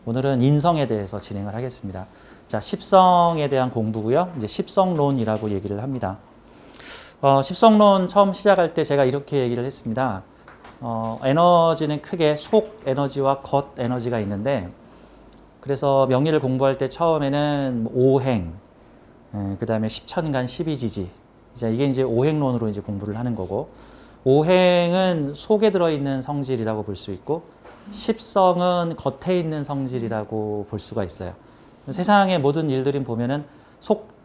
오늘은 인성에 대해서 진행을 하겠습니다. 자, 십성에 대한 공부고요. 이제 십성론이라고 얘기를 합니다. 십성론 처음 시작할 때 제가 이렇게 얘기를 했습니다. 에너지는 크게 속 에너지와 겉 에너지가 있는데, 그래서 명리를 공부할 때 처음에는 오행, 그 다음에 십천간 십이지지, 이게 이제 오행론으로 이제 공부를 하는 거고, 오행은 속에 들어있는 성질이라고 볼 수 있고, 십성은 겉에 있는 성질이라고 볼 수가 있어요. 세상의 모든 일들이 보면은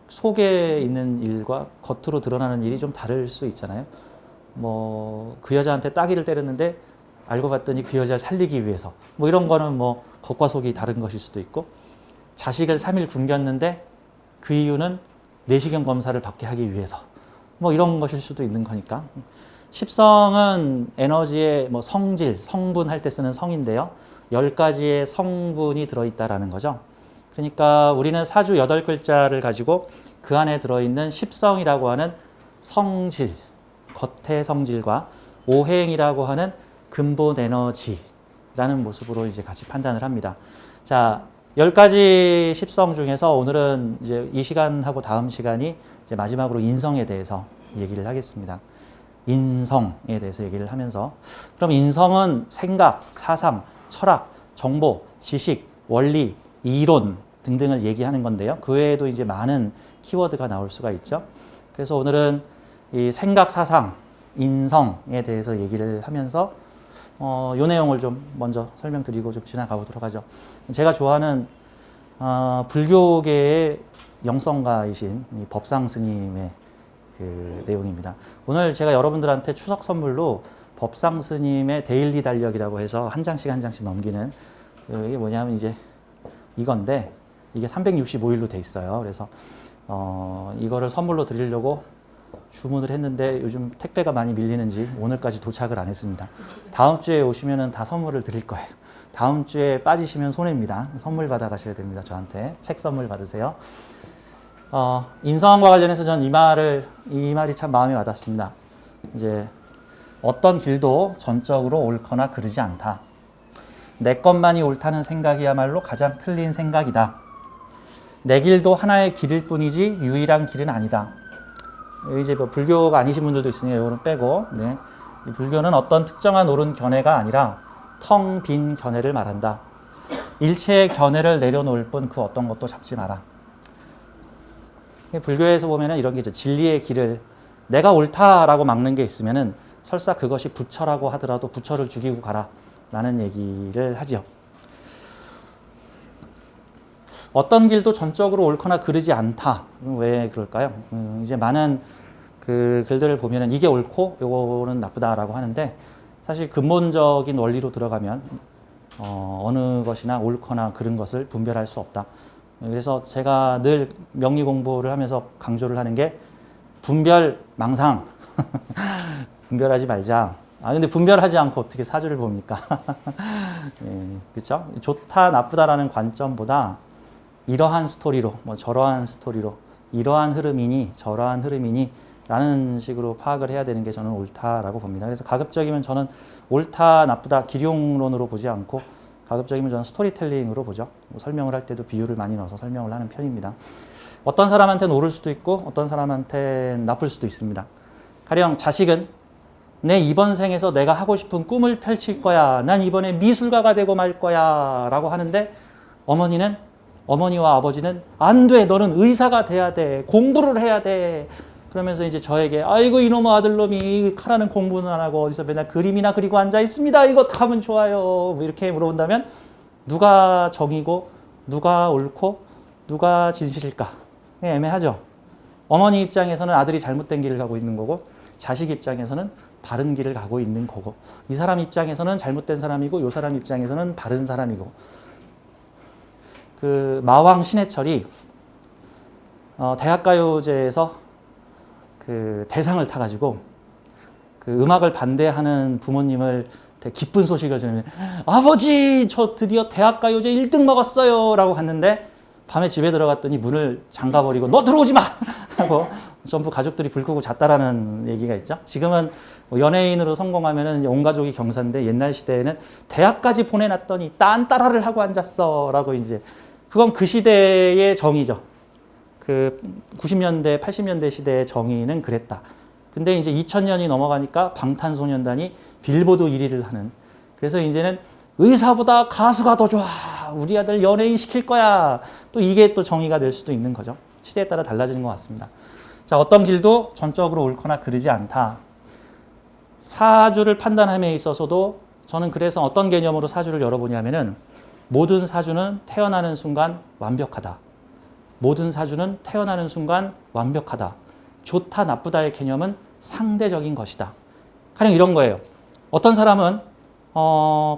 속에 있는 일과 겉으로 드러나는 일이 좀 다를 수 있잖아요. 뭐 그 여자한테 따귀를 때렸는데 알고 봤더니 그 여자를 살리기 위해서, 뭐 이런 거는 뭐 겉과 속이 다른 것일 수도 있고, 자식을 3일 굶겼는데 그 이유는 내시경 검사를 받게 하기 위해서, 뭐 이런 것일 수도 있는 거니까. 십성은 에너지의 뭐 성질, 성분 할 때 쓰는 성인데요. 10가지의 성분이 들어있다라는 거죠. 그러니까 우리는 사주 8글자를 가지고 그 안에 들어있는 십성이라고 하는 성질, 겉의 성질과 오행이라고 하는 근본 에너지라는 모습으로 이제 같이 판단을 합니다. 자, 10가지 십성 중에서 오늘은 이제 이 시간하고 다음 시간이 이제 마지막으로 인성에 대해서 얘기를 하겠습니다. 인성에 대해서 얘기를 하면서, 그럼 인성은 생각, 사상, 철학, 정보, 지식, 원리, 이론 등등을 얘기하는 건데요. 그 외에도 이제 많은 키워드가 나올 수가 있죠. 그래서 오늘은 이 생각, 사상, 인성에 대해서 얘기를 하면서 요 내용을 좀 먼저 설명드리고 좀 지나가 보도록 하죠. 제가 좋아하는 불교계의 영성가이신 이 법상 스님의 그 내용입니다. 오늘 제가 여러분들한테 추석 선물로 법상 스님의 데일리 달력이라고 해서 한 장씩 한 장씩 넘기는, 이게 뭐냐면 이제 이건데, 이게 365일로 돼 있어요. 그래서 이거를 선물로 드리려고 주문을 했는데 요즘 택배가 많이 밀리는지 오늘까지 도착을 안 했습니다. 다음 주에 오시면은 다 선물을 드릴 거예요. 다음 주에 빠지시면 손해입니다. 선물 받아 가셔야 됩니다. 저한테 책 선물 받으세요. 인성과 관련해서 전 이 말이 참 마음에 와닿습니다. 이제 어떤 길도 전적으로 옳거나 그르지 않다. 내 것만이 옳다는 생각이야말로 가장 틀린 생각이다. 내 길도 하나의 길일 뿐이지 유일한 길은 아니다. 이제 뭐 불교가 아니신 분들도 있으니까 이거는 빼고, 네. 이 불교는 어떤 특정한 옳은 견해가 아니라 텅 빈 견해를 말한다. 일체의 견해를 내려놓을 뿐 그 어떤 것도 잡지 마라. 불교에서 보면은 이런 게 있죠. 진리의 길을 내가 옳다라고 막는 게 있으면은 설사 그것이 부처라고 하더라도 부처를 죽이고 가라 라는 얘기를 하지요. 어떤 길도 전적으로 옳거나 그르지 않다. 왜 그럴까요? 이제 많은 그 글들을 보면은 이게 옳고 요거는 나쁘다라고 하는데, 사실 근본적인 원리로 들어가면 어느 것이나 옳거나 그른 것을 분별할 수 없다. 그래서 제가 늘 명리 공부를 하면서 강조를 하는 게 분별 망상. 분별하지 말자. 근데 분별하지 않고 어떻게 사주를 봅니까? 예, 그렇죠? 좋다 나쁘다라는 관점보다 이러한 스토리로, 뭐 저러한 스토리로, 이러한 흐름이니 저러한 흐름이니 라는 식으로 파악을 해야 되는 게 저는 옳다라고 봅니다. 그래서 가급적이면 저는 옳다 나쁘다 기룡론으로 보지 않고 가급적이면 저는 스토리텔링으로 보죠. 뭐 설명을 할 때도 비유를 많이 넣어서 설명을 하는 편입니다. 어떤 사람한테는 옳을 수도 있고 어떤 사람한테는 나쁠 수도 있습니다. 가령 자식은 내 이번 생에서 내가 하고 싶은 꿈을 펼칠 거야. 난 이번에 미술가가 되고 말 거야. 라고 하는데 어머니와 아버지는 안 돼. 너는 의사가 돼야 돼. 공부를 해야 돼. 그러면서 이제 저에게 아이고 이놈의 아들놈이 하라는 공부는 안 하고 어디서 맨날 그림이나 그리고 앉아 있습니다. 이거 어떻게 하면 좋아요? 뭐 이렇게 물어본다면 누가 정이고 누가 옳고 누가 진실일까? 애매하죠. 어머니 입장에서는 아들이 잘못된 길을 가고 있는 거고 자식 입장에서는 바른 길을 가고 있는 거고, 이 사람 입장에서는 잘못된 사람이고 이 사람 입장에서는 바른 사람이고. 그 마왕 신해철이 대학가요제에서 그 대상을 타가지고 그 음악을 반대하는 부모님을 되게 기쁜 소식을 전하면 아버지 저 드디어 대학가요제 1등 먹었어요 라고 갔는데 밤에 집에 들어갔더니 문을 잠가버리고 너 들어오지 마 하고 전부 가족들이 불 끄고 잤다라는 얘기가 있죠. 지금은 뭐 연예인으로 성공하면은 온 가족이 경사인데 옛날 시대에는 대학까지 보내놨더니 딴 따라를 하고 앉았어라고 이제 그건 그 시대의 정의죠. 그 90년대, 80년대 시대의 정의는 그랬다. 근데 이제 2000년이 넘어가니까 방탄소년단이 빌보드 1위를 하는. 그래서 이제는 의사보다 가수가 더 좋아. 우리 아들 연예인 시킬 거야. 또 이게 또 정의가 될 수도 있는 거죠. 시대에 따라 달라지는 것 같습니다. 자, 어떤 길도 전적으로 옳거나 그르지 않다. 사주를 판단함에 있어서도 저는 그래서 어떤 개념으로 사주를 열어보냐면은 모든 사주는 태어나는 순간 완벽하다. 모든 사주는 태어나는 순간 완벽하다. 좋다, 나쁘다의 개념은 상대적인 것이다. 가령 이런 거예요. 어떤 사람은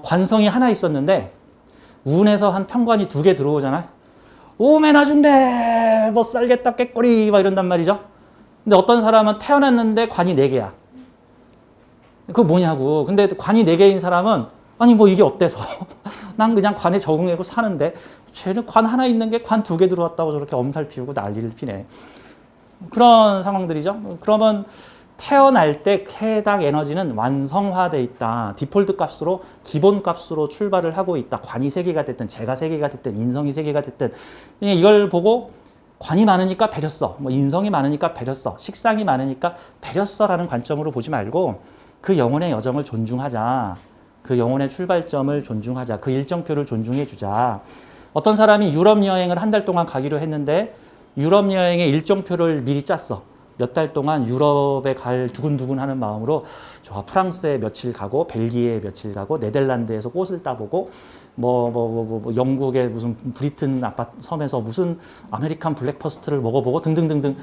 관성이 하나 있었는데 운에서 한 편관이 2개 들어오잖아. 오메나 죽네, 못 살겠다, 깨꼬리 막 이런단 말이죠. 근데 어떤 사람은 태어났는데 관이 4개야. 그거 뭐냐고. 근데 관이 4개인 사람은 아니 뭐 이게 어때서? 난 그냥 관에 적응하고 사는데 쟤는 관 하나 있는 게 관 2개 들어왔다고 저렇게 엄살 피우고 난리를 피네. 그런 상황들이죠. 그러면 태어날 때 해당 에너지는 완성화돼 있다. 디폴트 값으로 기본 값으로 출발을 하고 있다. 관이 3개가 됐든 재가 3개가 됐든 인성이 3개가 됐든 이걸 보고 관이 많으니까 배렸어. 뭐 인성이 많으니까 배렸어. 식상이 많으니까 배렸어라는 관점으로 보지 말고 그 영혼의 여정을 존중하자. 그 영혼의 출발점을 존중하자. 그 일정표를 존중해 주자. 어떤 사람이 유럽 여행을 한 달 동안 가기로 했는데 유럽 여행의 일정표를 미리 짰어. 몇 달 동안 유럽에 갈 두근두근 하는 마음으로 저 프랑스에 며칠 가고 벨기에에 며칠 가고 네덜란드에서 꽃을 따보고 뭐 영국의 무슨 브리튼 아파트 섬에서 무슨 아메리칸 블랙퍼스트를 먹어보고 등등등등.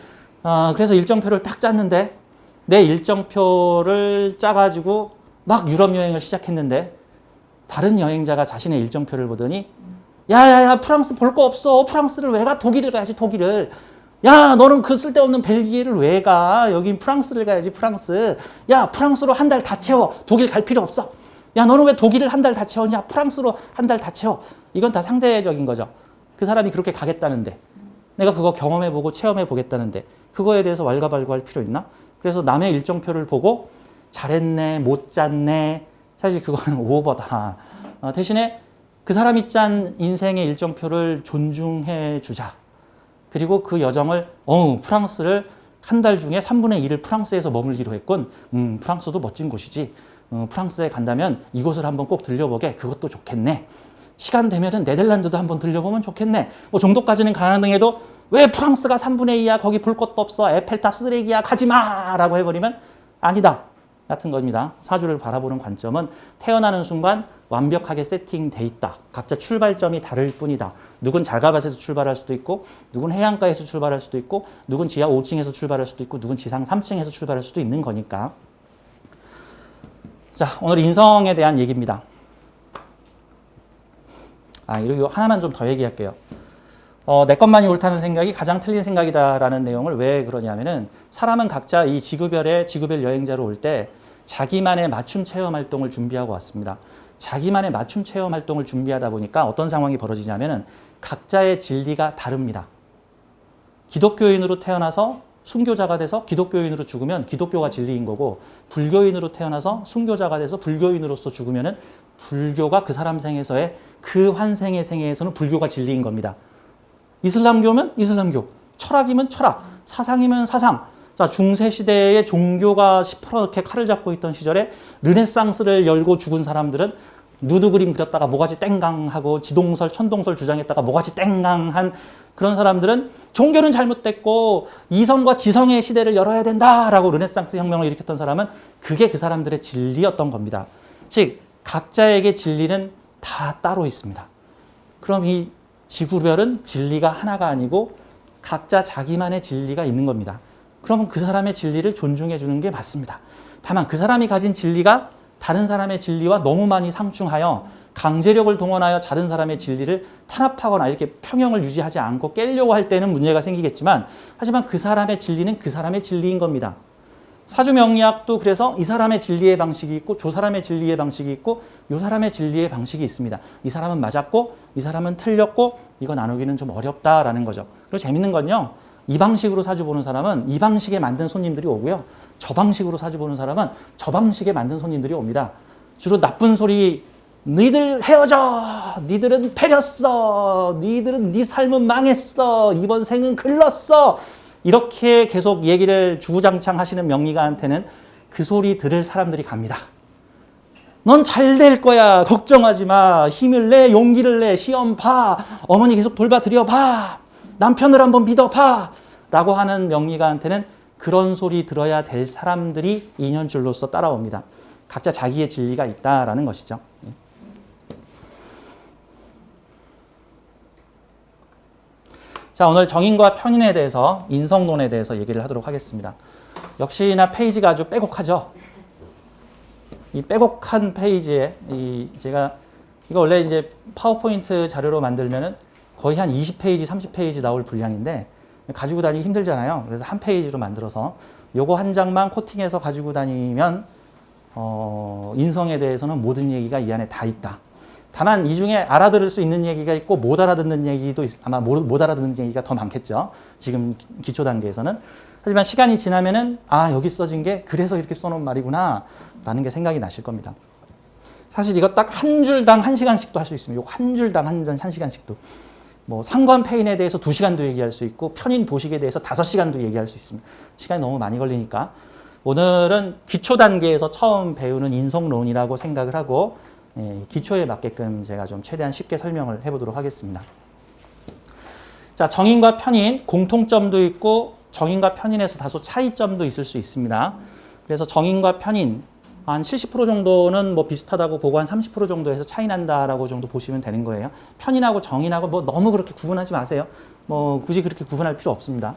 그래서 일정표를 딱 짰는데 내 일정표를 짜가지고 막 유럽 여행을 시작했는데 다른 여행자가 자신의 일정표를 보더니 야야야 프랑스 볼 거 없어. 프랑스를 왜 가? 독일을 가야지 독일을. 야 너는 그 쓸데없는 벨기에를 왜 가? 여긴 프랑스를 가야지 프랑스. 야 프랑스로 한 달 다 채워. 독일 갈 필요 없어. 야 너는 왜 독일을 한 달 다 채웠냐? 프랑스로 한 달 다 채워. 이건 다 상대적인 거죠. 그 사람이 그렇게 가겠다는데 내가 그거 경험해보고 체험해보겠다는데 그거에 대해서 왈가왈부할 필요 있나? 그래서 남의 일정표를 보고 잘했네 못 짰네 사실 그거는 오버다. 대신에 그 사람이 짠 인생의 일정표를 존중해 주자. 그리고 그 여정을 프랑스를 한 달 중에 3분의 1을 프랑스에서 머물기로 했군. 프랑스도 멋진 곳이지. 프랑스에 간다면 이곳을 한번 꼭 들려보게. 그것도 좋겠네. 시간 되면은 네덜란드도 한번 들려보면 좋겠네. 뭐 정도까지는 가능해도 왜 프랑스가 3분의 2야? 거기 볼 것도 없어. 에펠탑 쓰레기야. 가지 마! 라고 해버리면 아니다. 같은 겁니다. 사주를 바라보는 관점은 태어나는 순간 완벽하게 세팅돼 있다. 각자 출발점이 다를 뿐이다. 누군 잘가밭에서 출발할 수도 있고 누군 해안가에서 출발할 수도 있고 누군 지하 5층에서 출발할 수도 있고 누군 지상 3층에서 출발할 수도 있는 거니까. 자, 오늘 인성에 대한 얘기입니다. 이거 하나만 좀 더 얘기할게요. 내 것만이 옳다는 생각이 가장 틀린 생각이다라는 내용을 왜 그러냐면은 사람은 각자 이 지구별 여행자로 올 때 자기만의 맞춤 체험 활동을 준비하고 왔습니다. 자기만의 맞춤 체험 활동을 준비하다 보니까 어떤 상황이 벌어지냐면은 각자의 진리가 다릅니다. 기독교인으로 태어나서 순교자가 돼서 기독교인으로 죽으면 기독교가 진리인 거고 불교인으로 태어나서 순교자가 돼서 불교인으로서 죽으면은 불교가 그 사람 생에서의 그 환생의 생애에서는 불교가 진리인 겁니다. 이슬람교면 이슬람교, 철학이면 철학, 사상이면 사상. 자, 중세시대의 종교가 시퍼렇게 칼을 잡고 있던 시절에 르네상스를 열고 죽은 사람들은 누드 그림 그렸다가 모가지 땡강하고 지동설, 천동설 주장했다가 모가지 땡강한 그런 사람들은 종교는 잘못됐고 이성과 지성의 시대를 열어야 된다라고 르네상스 혁명을 일으켰던 사람은 그게 그 사람들의 진리였던 겁니다. 즉, 각자에게 진리는 다 따로 있습니다. 그럼 이 지구별은 진리가 하나가 아니고 각자 자기만의 진리가 있는 겁니다. 그러면 그 사람의 진리를 존중해 주는 게 맞습니다. 다만 그 사람이 가진 진리가 다른 사람의 진리와 너무 많이 상충하여 강제력을 동원하여 다른 사람의 진리를 탄압하거나 이렇게 평형을 유지하지 않고 깨려고 할 때는 문제가 생기겠지만 하지만 그 사람의 진리는 그 사람의 진리인 겁니다. 사주명리학도 그래서 이 사람의 진리의 방식이 있고 저 사람의 진리의 방식이 있고 이 사람의 진리의 방식이 있습니다. 이 사람은 맞았고 이 사람은 틀렸고 이거 나누기는 좀 어렵다라는 거죠. 그리고 재밌는 건요. 이 방식으로 사주 보는 사람은 이 방식에 만든 손님들이 오고요. 저 방식으로 사주 보는 사람은 저 방식에 만든 손님들이 옵니다. 주로 나쁜 소리, 니들 헤어져, 니들은 패렸어, 니들은 네 삶은 망했어, 이번 생은 글렀어, 이렇게 계속 얘기를 주구장창 하시는 명리가한테는 그 소리 들을 사람들이 갑니다. 넌 잘 될 거야, 걱정하지 마, 힘을 내, 용기를 내, 시험 봐, 어머니 계속 돌봐드려 봐, 남편을 한번 믿어봐 라고 하는 명리가한테는 그런 소리 들어야 될 사람들이 인연줄로서 따라옵니다. 각자 자기의 진리가 있다라는 것이죠. 자, 오늘 정인과 편인에 대해서, 인성론에 대해서 얘기를 하도록 하겠습니다. 역시나 페이지가 아주 빼곡하죠. 이 빼곡한 페이지에 제가 이거 원래 이제 파워포인트 자료로 만들면은 거의 한 20페이지, 30페이지 나올 분량인데 가지고 다니기 힘들잖아요. 그래서 한 페이지로 만들어서 요거 한 장만 코팅해서 가지고 다니면 인성에 대해서는 모든 얘기가 이 안에 다 있다. 다만 이 중에 알아들을 수 있는 얘기가 있고 못 알아듣는 얘기도 아마 못 알아듣는 얘기가 더 많겠죠. 지금 기초 단계에서는. 하지만 시간이 지나면은 아, 여기 써진 게 그래서 이렇게 써놓은 말이구나 라는 게 생각이 나실 겁니다. 사실 이거 딱 한 줄당 1시간씩도 할 수 있습니다. 한 줄당 한 시간씩도. 뭐 상관 패인에 대해서 2시간도 얘기할 수 있고 편인 도식에 대해서 5시간도 얘기할 수 있습니다. 시간이 너무 많이 걸리니까 오늘은 기초 단계에서 처음 배우는 인성론이라고 생각을 하고 기초에 맞게끔 제가 좀 최대한 쉽게 설명을 해보도록 하겠습니다. 자, 정인과 편인 공통점도 있고 정인과 편인에서 다소 차이점도 있을 수 있습니다. 그래서 정인과 편인 한 70% 정도는 뭐 비슷하다고 보고 한 30% 정도에서 차이 난다라고 정도 보시면 되는 거예요. 편인하고 정인하고 뭐 너무 그렇게 구분하지 마세요. 뭐 굳이 그렇게 구분할 필요 없습니다.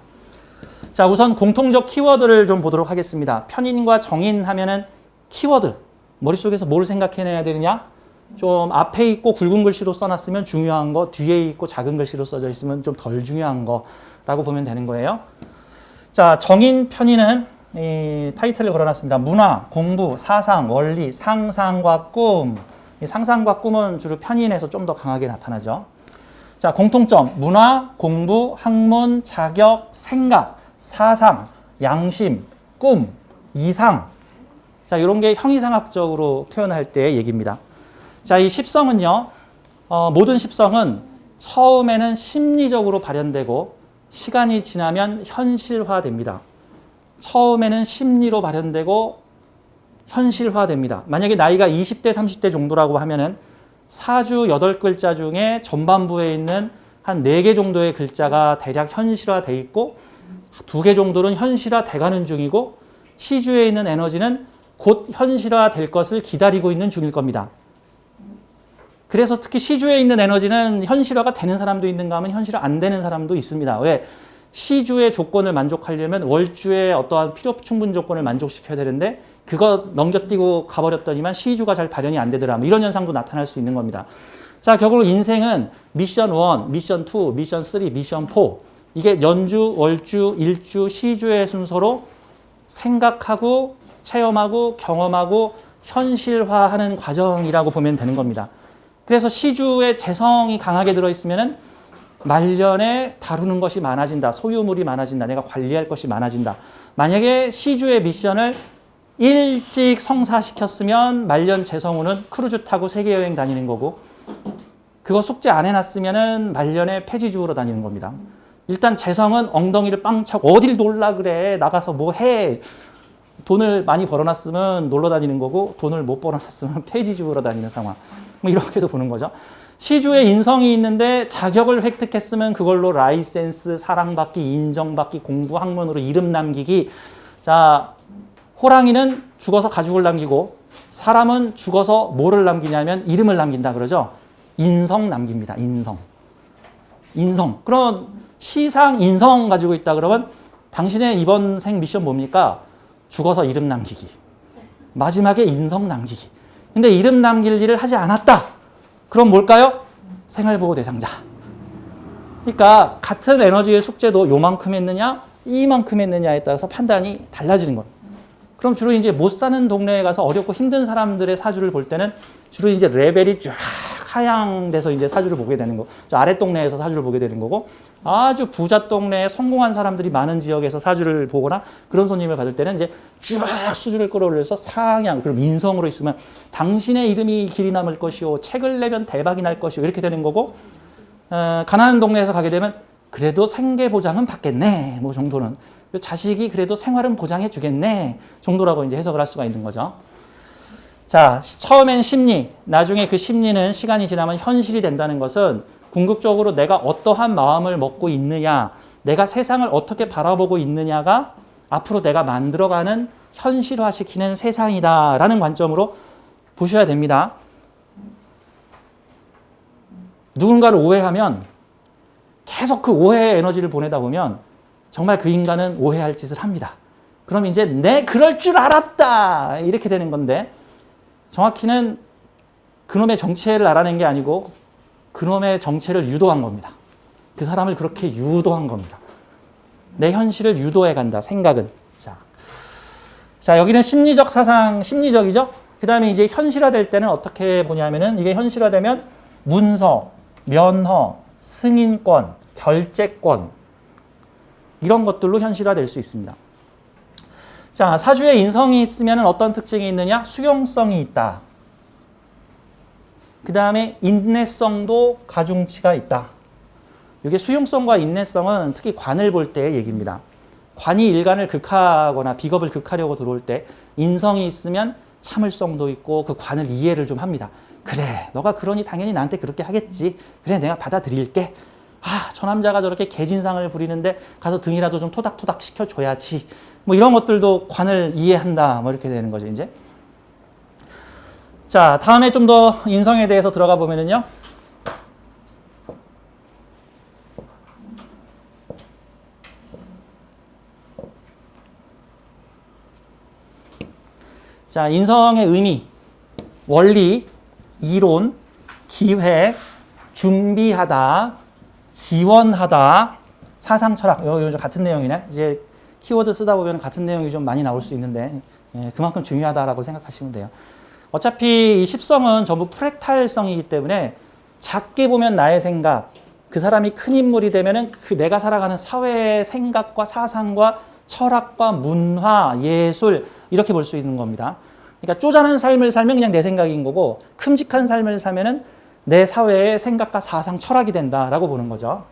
자, 우선 공통적 키워드를 좀 보도록 하겠습니다. 편인과 정인 하면은 키워드. 머릿속에서 뭘 생각해내야 되느냐? 좀 앞에 있고 굵은 글씨로 써놨으면 중요한 거, 뒤에 있고 작은 글씨로 써져 있으면 좀 덜 중요한 거라고 보면 되는 거예요. 자, 정인, 편인은 이 타이틀을 걸어놨습니다. 문화, 공부, 사상, 원리, 상상과 꿈. 이 상상과 꿈은 주로 편인에서 좀 더 강하게 나타나죠. 자, 공통점, 문화, 공부, 학문, 자격, 생각, 사상, 양심, 꿈, 이상. 자, 이런 게 형이상학적으로 표현할 때의 얘기입니다. 자, 이 십성은요, 모든 십성은 처음에는 심리적으로 발현되고 시간이 지나면 현실화됩니다. 처음에는 심리로 발현되고 현실화됩니다. 만약에 나이가 20대, 30대 정도라고 하면은 사주 8글자 중에 전반부에 있는 한 4개 정도의 글자가 대략 현실화돼 있고 2개 정도는 현실화돼 가는 중이고 시주에 있는 에너지는 곧 현실화될 것을 기다리고 있는 중일 겁니다. 그래서 특히 시주에 있는 에너지는 현실화가 되는 사람도 있는가 하면 현실화 안 되는 사람도 있습니다. 왜? 시주의 조건을 만족하려면 월주의 어떠한 필요 충분 조건을 만족시켜야 되는데 그거 넘겨뛰고 가버렸더니만 시주가 잘 발현이 안 되더라. 이런 현상도 나타날 수 있는 겁니다. 자, 결국 인생은 미션 1, 미션 2, 미션 3, 미션 4 이게 연주, 월주, 일주, 시주의 순서로 생각하고 체험하고 경험하고 현실화하는 과정이라고 보면 되는 겁니다. 그래서 시주의 재성이 강하게 들어있으면은 말년에 다루는 것이 많아진다. 소유물이 많아진다. 내가 관리할 것이 많아진다. 만약에 시주의 미션을 일찍 성사시켰으면 말년 재성우는 크루즈 타고 세계여행 다니는 거고 그거 숙제 안 해놨으면 말년에 폐지주우러 다니는 겁니다. 일단 재성은 엉덩이를 빵 차고 어딜 놀라 그래. 나가서 뭐 해. 돈을 많이 벌어놨으면 놀러 다니는 거고 돈을 못 벌어놨으면 폐지주우러 다니는 상황. 뭐 이렇게도 보는 거죠. 시주에 인성이 있는데 자격을 획득했으면 그걸로 라이센스, 사랑받기, 인정받기, 공부, 학문으로 이름 남기기. 자, 호랑이는 죽어서 가죽을 남기고 사람은 죽어서 뭐를 남기냐면 이름을 남긴다 그러죠. 인성 남깁니다. 인성. 인성. 그럼 시상 인성 가지고 있다 그러면 당신의 이번 생 미션 뭡니까? 죽어서 이름 남기기. 마지막에 인성 남기기. 근데 이름 남길 일을 하지 않았다. 그럼 뭘까요? 생활보호 대상자. 그러니까 같은 에너지의 숙제도 요만큼 했느냐, 이만큼 했느냐에 따라서 판단이 달라지는 거예요. 그럼 주로 이제 못 사는 동네에 가서 어렵고 힘든 사람들의 사주를 볼 때는 주로 이제 레벨이 쫙 하향돼서 이제 사주를 보게 되는 거. 저 아랫 동네에서 사주를 보게 되는 거고, 아주 부자 동네에 성공한 사람들이 많은 지역에서 사주를 보거나 그런 손님을 받을 때는 이제 쭉 수주를 끌어올려서 상향, 그럼 인성으로 있으면 당신의 이름이 길이 남을 것이요, 책을 내면 대박이 날 것이요, 이렇게 되는 거고, 가난한 동네에서 가게 되면 그래도 생계 보장은 받겠네, 뭐 정도는. 자식이 그래도 생활은 보장해 주겠네 정도라고 이제 해석을 할 수가 있는 거죠. 자, 처음엔 심리, 나중에 그 심리는 시간이 지나면 현실이 된다는 것은 궁극적으로 내가 어떠한 마음을 먹고 있느냐, 내가 세상을 어떻게 바라보고 있느냐가 앞으로 내가 만들어가는 현실화시키는 세상이다라는 관점으로 보셔야 됩니다. 누군가를 오해하면 계속 그 오해의 에너지를 보내다 보면 정말 그 인간은 오해할 짓을 합니다. 그럼 이제 내 그럴 줄 알았다 이렇게 되는 건데, 정확히는 그놈의 정체를 알아낸 게 아니고 그놈의 정체를 유도한 겁니다. 그 사람을 그렇게 유도한 겁니다. 내 현실을 유도해 간다, 생각은. 자, 여기는 심리적 사상, 심리적이죠? 그 다음에 이제 현실화될 때는 어떻게 보냐면은, 이게 현실화되면 문서, 면허, 승인권, 결재권, 이런 것들로 현실화될 수 있습니다. 자, 사주에 인성이 있으면 어떤 특징이 있느냐? 수용성이 있다. 그 다음에 인내성도 가중치가 있다. 이게 수용성과 인내성은 특히 관을 볼 때의 얘기입니다. 관이 일간을 극하거나 비겁을 극하려고 들어올 때 인성이 있으면 참을성도 있고 그 관을 이해를 좀 합니다. 그래, 너가 그러니 당연히 나한테 그렇게 하겠지. 그래, 내가 받아들일게. 아, 저 남자가 저렇게 개진상을 부리는데 가서 등이라도 좀 토닥토닥 시켜줘야지. 뭐 이런 것들도 관을 이해한다. 뭐 이렇게 되는 거죠, 이제. 자, 다음에 좀 더 인성에 대해서 들어가 보면은요. 자, 인성의 의미, 원리, 이론, 기획, 준비하다, 지원하다, 사상 철학, 요 같은 내용이네. 이제 키워드 쓰다 보면 같은 내용이 좀 많이 나올 수 있는데, 그만큼 중요하다라고 생각하시면 돼요. 어차피 이 십성은 전부 프랙탈성이기 때문에 작게 보면 나의 생각, 그 사람이 큰 인물이 되면은 그 내가 살아가는 사회의 생각과 사상과 철학과 문화, 예술, 이렇게 볼 수 있는 겁니다. 그러니까 쪼잔한 삶을 살면 그냥 내 생각인 거고, 큼직한 삶을 살면은 내 사회의 생각과 사상, 철학이 된다라고 보는 거죠.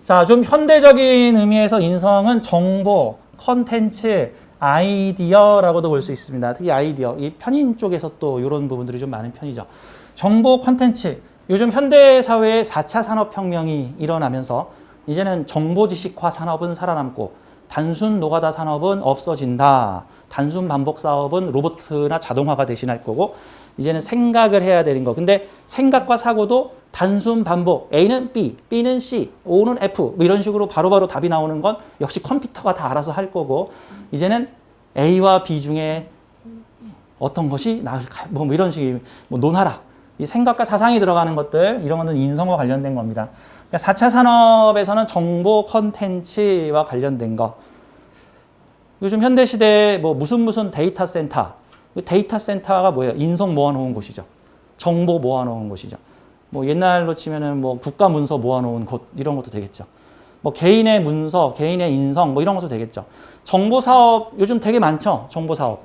자, 좀 현대적인 의미에서 인성은 정보, 컨텐츠, 아이디어라고도 볼 수 있습니다. 특히 아이디어, 이 편인 쪽에서 또 이런 부분들이 좀 많은 편이죠. 정보, 컨텐츠, 요즘 현대 사회에 4차 산업혁명이 일어나면서 이제는 정보지식화 산업은 살아남고 단순 노가다 산업은 없어진다. 단순 반복 사업은 로봇이나 자동화가 대신할 거고, 이제는 생각을 해야 되는 거. 근데 생각과 사고도 단순 반복, A는 B, B는 C, O는 F, 뭐 이런 식으로 바로바로 답이 나오는 건 역시 컴퓨터가 다 알아서 할 거고, 이제는 A와 B 중에 어떤 것이 나을까, 뭐 이런 식의 뭐 논하라. 이 생각과 사상이 들어가는 것들, 이런 거는 인성과 관련된 겁니다. 그러니까 4차 산업에서는 정보 컨텐츠와 관련된 거. 요즘 현대시대에 뭐 무슨 데이터 센터. 데이터 센터가 뭐예요? 인성 모아놓은 곳이죠. 정보 모아놓은 곳이죠. 뭐 옛날로 치면은 뭐 국가 문서 모아놓은 곳, 이런 것도 되겠죠. 뭐 개인의 문서, 개인의 인성, 뭐 이런 것도 되겠죠. 정보 사업 요즘 되게 많죠. 정보 사업.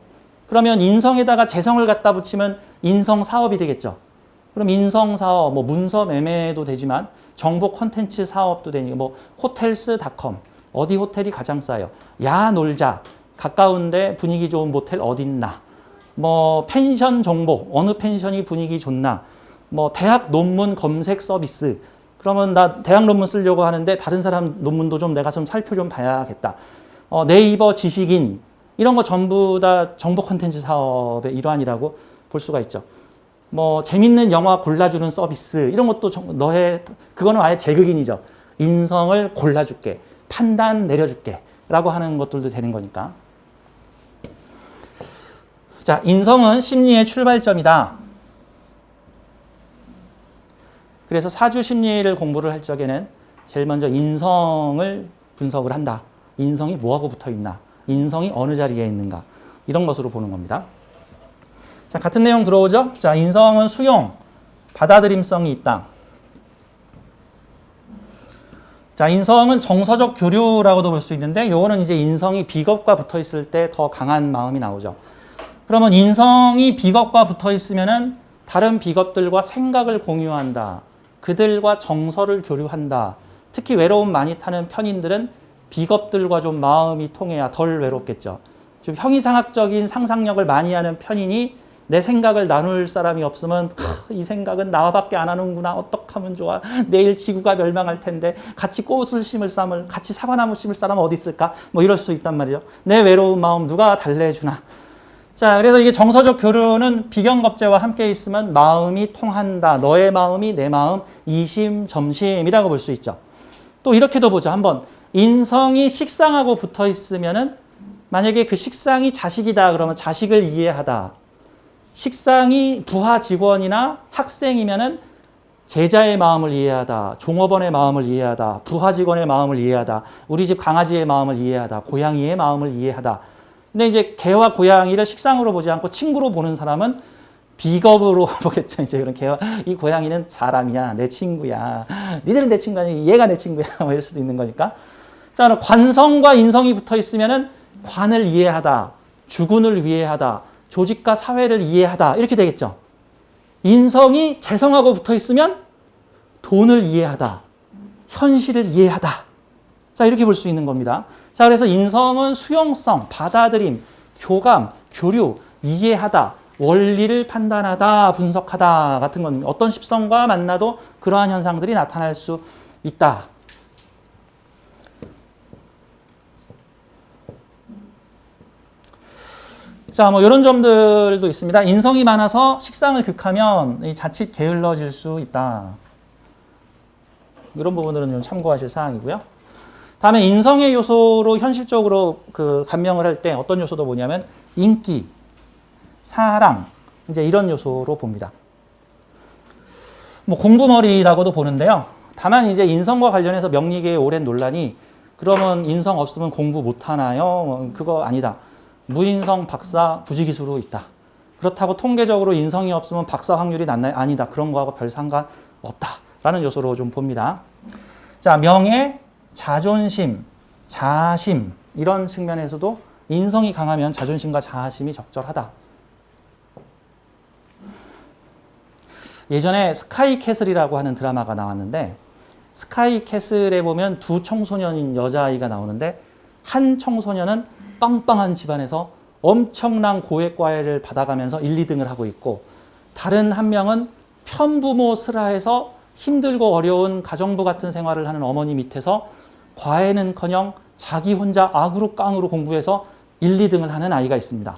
그러면 인성에다가 재성을 갖다 붙이면 인성 사업이 되겠죠. 그럼 인성 사업, 뭐 문서 매매도 되지만 정보 콘텐츠 사업도 되니까, 뭐 호텔스닷컴, 어디 호텔이 가장 싸요? 야 놀자, 가까운데 분위기 좋은 모텔 어딨나? 뭐 펜션 정보, 어느 펜션이 분위기 좋나? 뭐 대학 논문 검색 서비스. 그러면 나 대학 논문 쓰려고 하는데 다른 사람 논문도 좀 내가 좀 살펴 좀 봐야겠다. 네이버 지식인, 이런 거 전부 다 정보 콘텐츠 사업의 일환이라고 볼 수가 있죠. 뭐 재밌는 영화 골라주는 서비스, 이런 것도 그거는 아예 제극인이죠. 인성을 골라줄게, 판단 내려줄게 라고 하는 것들도 되는 거니까. 자, 인성은 심리의 출발점이다. 그래서 사주 심리를 공부를 할 적에는 제일 먼저 인성을 분석을 한다. 인성이 뭐하고 붙어 있나? 인성이 어느 자리에 있는가? 이런 것으로 보는 겁니다. 자, 같은 내용 들어오죠? 자, 인성은 수용, 받아들임성이 있다. 자, 인성은 정서적 교류라고도 볼 수 있는데 요거는 이제 인성이 비겁과 붙어 있을 때 더 강한 마음이 나오죠. 그러면 인성이 비겁과 붙어 있으면은 다른 비겁들과 생각을 공유한다. 그들과 정서를 교류한다. 특히 외로움 많이 타는 편인들은 비겁들과 좀 마음이 통해야 덜 외롭겠죠. 좀 형이상학적인 상상력을 많이 하는 편인이 내 생각을 나눌 사람이 없으면 이 생각은 나와밖에 안 하는구나. 어떡하면 좋아. 내일 지구가 멸망할 텐데 같이 꽃을 심을 사람을 같이 사과나무 심을 사람은 어디 있을까? 뭐 이럴 수 있단 말이죠. 내 외로운 마음 누가 달래주나. 자, 그래서 이게 정서적 교류는 비경겁제와 함께 있으면 마음이 통한다. 너의 마음이 내 마음 이심점심이라고 볼 수 있죠. 또 이렇게도 보죠. 한번 인성이 식상하고 붙어 있으면은 만약에 그 식상이 자식이다 그러면 자식을 이해하다. 식상이 부하 직원이나 학생이면은 제자의 마음을 이해하다. 종업원의 마음을 이해하다. 부하 직원의 마음을 이해하다. 우리 집 강아지의 마음을 이해하다. 고양이의 마음을 이해하다. 근데 이제 개와 고양이를 식상으로 보지 않고 친구로 보는 사람은 비겁으로 보겠죠. 이제 그런 개와 이 고양이는 사람이야. 내 친구야. 니들은 내 친구 아니고 얘가 내 친구야. 뭐 이럴 수도 있는 거니까. 자, 그럼 관성과 인성이 붙어 있으면은 관을 이해하다. 주군을 이해하다. 조직과 사회를 이해하다. 이렇게 되겠죠. 인성이 재성하고 붙어 있으면 돈을 이해하다. 현실을 이해하다. 자, 이렇게 볼 수 있는 겁니다. 자, 그래서 인성은 수용성, 받아들임, 교감, 교류, 이해하다, 원리를 판단하다, 분석하다 같은 건 어떤 십성과 만나도 그러한 현상들이 나타날 수 있다. 자, 뭐 이런 점들도 있습니다. 인성이 많아서 식상을 극하면 자칫 게을러질 수 있다. 이런 부분들은 좀 참고하실 사항이고요. 다음에 인성의 요소로 현실적으로 그 감명을 할 때 어떤 요소도 뭐냐면 인기, 사랑, 이제 이런 요소로 봅니다. 뭐 공부머리라고도 보는데요. 다만 이제 인성과 관련해서 명리계의 오랜 논란이 그러면 인성 없으면 공부 못하나요? 그거 아니다. 무인성 박사 부지기수로 있다. 그렇다고 통계적으로 인성이 없으면 박사 확률이 낮나요? 아니다. 그런 거하고 별 상관없다라는 요소로 좀 봅니다. 자, 명예, 자존심, 자심 이런 측면에서도 인성이 강하면 자존심과 자아심이 적절하다. 예전에 스카이캐슬이라고 하는 드라마가 나왔는데 스카이캐슬에 보면 두 청소년인 여자아이가 나오는데 한 청소년은 빵빵한 집안에서 엄청난 고액과외를 받아가면서 1, 2등을 하고 있고 다른 한 명은 편부모 슬하에서 힘들고 어려운 가정부 같은 생활을 하는 어머니 밑에서 과외는커녕 자기 혼자 악으로 깡으로 공부해서 1, 2등을 하는 아이가 있습니다.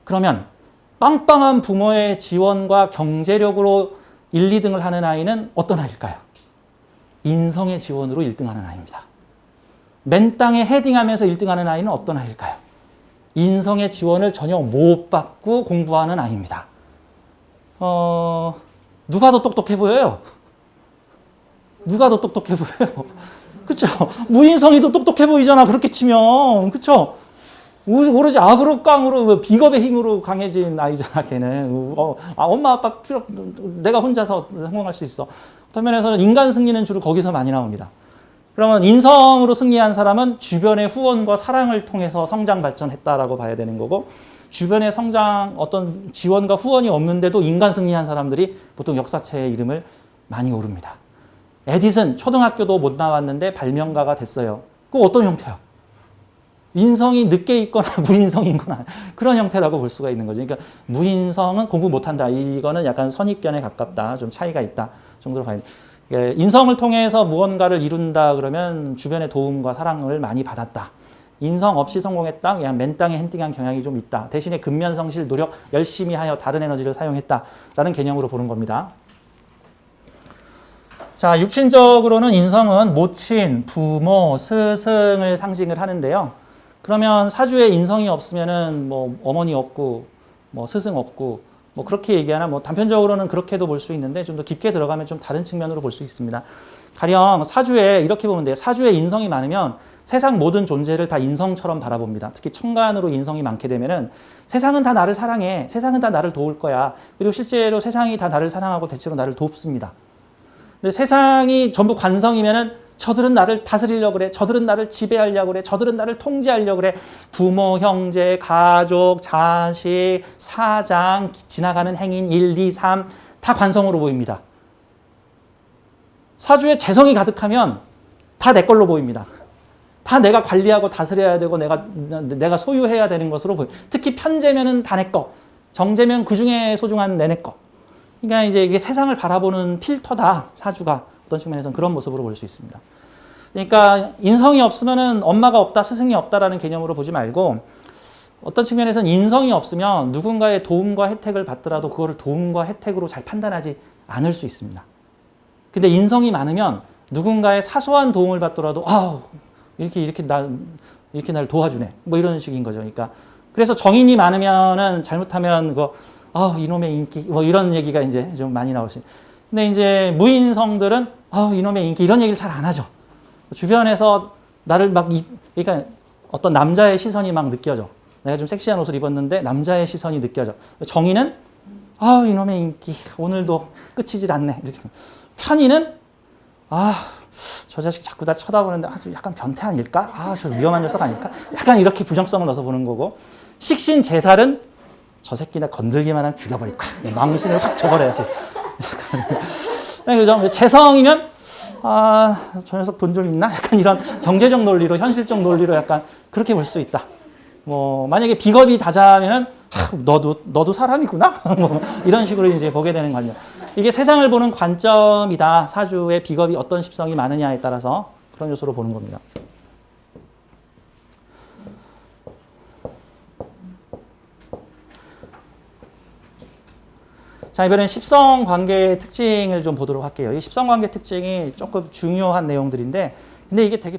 그러면 빵빵한 부모의 지원과 경제력으로 1, 2등을 하는 아이는 어떤 아이일까요? 인성의 지원으로 1등하는 아이입니다. 맨 땅에 헤딩하면서 1등하는 아이는 어떤 아이일까요? 인성의 지원을 전혀 못 받고 공부하는 아이입니다. 누가 더 똑똑해 보여요? 누가 더 똑똑해 보여요? 그렇죠? 무인성이 더 똑똑해 보이잖아. 그렇게 치면. 그렇죠? 오로지 악으로 깡으로 비겁의 힘으로 강해진 아이잖아. 걔는. 엄마 아빠 내가 혼자서 성공할 수 있어. 어떤 면에서는 인간 승리는 주로 거기서 많이 나옵니다. 그러면 인성으로 승리한 사람은 주변의 후원과 사랑을 통해서 성장 발전했다라고 봐야 되는 거고 주변의 성장 어떤 지원과 후원이 없는데도 인간 승리한 사람들이 보통 역사체의 이름을 많이 오릅니다. 에디슨 초등학교도 못 나왔는데 발명가가 됐어요. 그 어떤 형태요? 인성이 늦게 있거나 무인성인 거나 그런 형태라고 볼 수가 있는 거죠. 그러니까 무인성은 공부 못한다. 이거는 약간 선입견에 가깝다. 좀 차이가 있다 정도로 봐야 돼요. 인성을 통해서 무언가를 이룬다 그러면 주변의 도움과 사랑을 많이 받았다. 인성 없이 성공했다. 그냥 맨 땅에 핸딩한 경향이 좀 있다. 대신에 근면성실 노력 열심히 하여 다른 에너지를 사용했다라는 개념으로 보는 겁니다. 자, 육신적으로는 인성은 모친, 부모, 스승을 상징을 하는데요. 그러면 사주에 인성이 없으면은 뭐 어머니 없고 뭐 스승 없고 뭐 그렇게 얘기하나 뭐 단편적으로는 그렇게도 볼 수 있는데 좀 더 깊게 들어가면 좀 다른 측면으로 볼 수 있습니다. 가령 사주에 이렇게 보면 돼요. 사주에 인성이 많으면 세상 모든 존재를 다 인성처럼 바라봅니다. 특히 천간으로 인성이 많게 되면은 세상은 다 나를 사랑해. 세상은 다 나를 도울 거야. 그리고 실제로 세상이 다 나를 사랑하고 대체로 나를 돕습니다. 근데 세상이 전부 관성이면은 저들은 나를 다스리려고 그래. 저들은 나를 지배하려고 그래. 저들은 나를 통제하려고 그래. 부모, 형제, 가족, 자식, 사장, 지나가는 행인 1, 2, 3 다 관성으로 보입니다. 사주에 재성이 가득하면 다 내 걸로 보입니다. 다 내가 관리하고 다스려야 되고 내가 소유해야 되는 것으로 보여요. 특히 편재면은 다 내 거. 정재면 그 중에 소중한 내 거. 그러니까 이제 이게 세상을 바라보는 필터다. 사주가 어떤 측면에서는 그런 모습으로 볼 수 있습니다. 그러니까 인성이 없으면은 엄마가 없다, 스승이 없다라는 개념으로 보지 말고 어떤 측면에서는 인성이 없으면 누군가의 도움과 혜택을 받더라도 그거를 도움과 혜택으로 잘 판단하지 않을 수 있습니다. 근데 인성이 많으면 누군가의 사소한 도움을 받더라도 이렇게 날 도와주네. 뭐 이런 식인 거죠. 그러니까 그래서 정인이 많으면은 잘못하면 이놈의 인기 뭐 이런 얘기가 이제 좀 많이 나올 수 있어요. 근데 이제 무인성들은 이놈의 인기 이런 얘기를 잘 안 하죠. 주변에서 나를 그러니까 어떤 남자의 시선이 막 느껴져. 내가 좀 섹시한 옷을 입었는데 남자의 시선이 느껴져. 정인은 이놈의 인기 오늘도 끝이질 않네. 이렇게. 편인은 저 자식 자꾸 나 쳐다보는데 약간 변태 아닐까? 저 위험한 녀석 아닐까? 약간 이렇게 부정성을 넣어서 보는 거고 식신제살은 저 새끼 나 건들기만 하면 죽여버릴 거야. 망신을 확 줘버려야지. 그죠? 재성이면 저 녀석 돈 좀 있나? 약간 이런 경제적 논리로 현실적 논리로 약간 그렇게 볼 수 있다. 뭐 만약에 비겁이 다자면은 너도 사람이구나. 뭐 이런 식으로 이제 보게 되는 관점. 이게 세상을 보는 관점이다. 사주의 비겁이 어떤 십성이 많으냐에 따라서 그런 요소로 보는 겁니다. 자, 이번엔 십성 관계의 특징을 좀 보도록 할게요. 이 십성 관계 특징이 조금 중요한 내용들인데, 근데 이게 되게